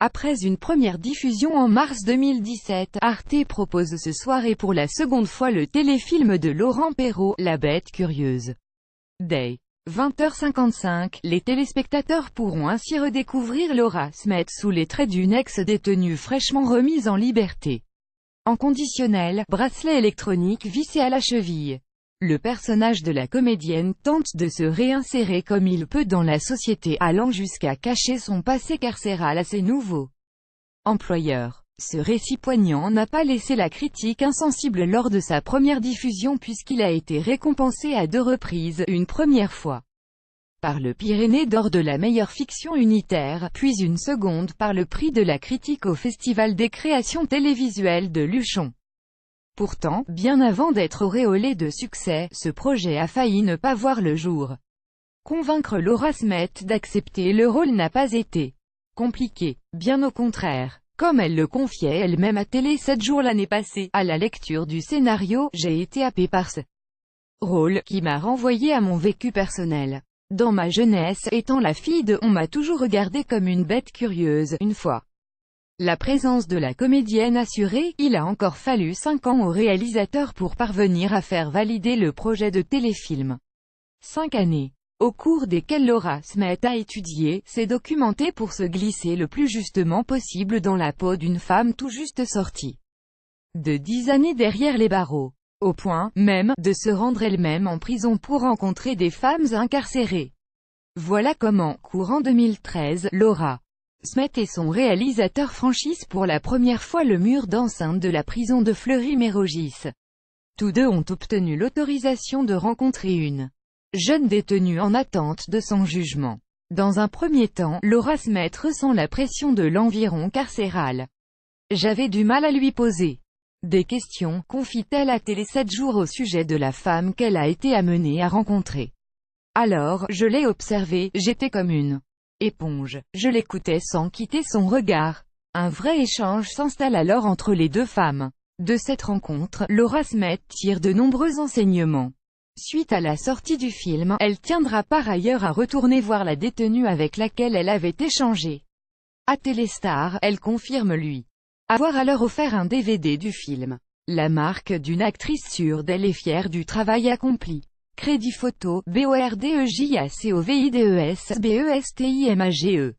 Après une première diffusion en mars 2017, Arte propose ce soir et pour la seconde fois le téléfilm de Laurent Perrault, La Bête Curieuse. Dès 20h55, les téléspectateurs pourront ainsi redécouvrir Laura Smet sous les traits d'une ex-détenue fraîchement remise en liberté. En conditionnel, bracelet électronique vissé à la cheville. Le personnage de la comédienne tente de se réinsérer comme il peut dans la société, allant jusqu'à cacher son passé carcéral à ses nouveaux employeurs. Ce récit poignant n'a pas laissé la critique insensible lors de sa première diffusion puisqu'il a été récompensé à 2 reprises, une première fois par le Pyrénées d'or de la meilleure fiction unitaire, puis une seconde par le prix de la critique au Festival des créations télévisuelles de Luchon. Pourtant, bien avant d'être auréolé de succès, ce projet a failli ne pas voir le jour. Convaincre Laura Smet d'accepter le rôle n'a pas été compliqué, bien au contraire. Comme elle le confiait elle-même à Télé 7 jours l'année passée, à la lecture du scénario, j'ai été happée par ce rôle, qui m'a renvoyé à mon vécu personnel. Dans ma jeunesse, étant la fille de on m'a toujours regardée comme une bête curieuse. Une fois la présence de la comédienne assurée, il a encore fallu 5 ans au réalisateur pour parvenir à faire valider le projet de téléfilm. 5 années, au cours desquelles Laura Smet a étudié, s'est documentée pour se glisser le plus justement possible dans la peau d'une femme tout juste sortie de 10 années derrière les barreaux, au point, même, de se rendre elle-même en prison pour rencontrer des femmes incarcérées. Voilà comment, courant 2013, Laura Smet et son réalisateur franchissent pour la première fois le mur d'enceinte de la prison de Fleury-Mérogis. Tous deux ont obtenu l'autorisation de rencontrer une jeune détenue en attente de son jugement. Dans un premier temps, Laura Smet ressent la pression de l'environ carcéral. J'avais du mal à lui poser des questions, confie-t-elle à Télé 7 jours au sujet de la femme qu'elle a été amenée à rencontrer. Alors, je l'ai observée, j'étais comme une éponge. Je l'écoutais sans quitter son regard. Un vrai échange s'installe alors entre les deux femmes. De cette rencontre, Laura Smet tire de nombreux enseignements. Suite à la sortie du film, elle tiendra par ailleurs à retourner voir la détenue avec laquelle elle avait échangé. À Téléstar, elle confirme lui avoir alors offert un DVD du film. La marque d'une actrice sûre d'elle est fière du travail accompli. Crédit photo, BORDEJACOVIDES, BESTIMAGE.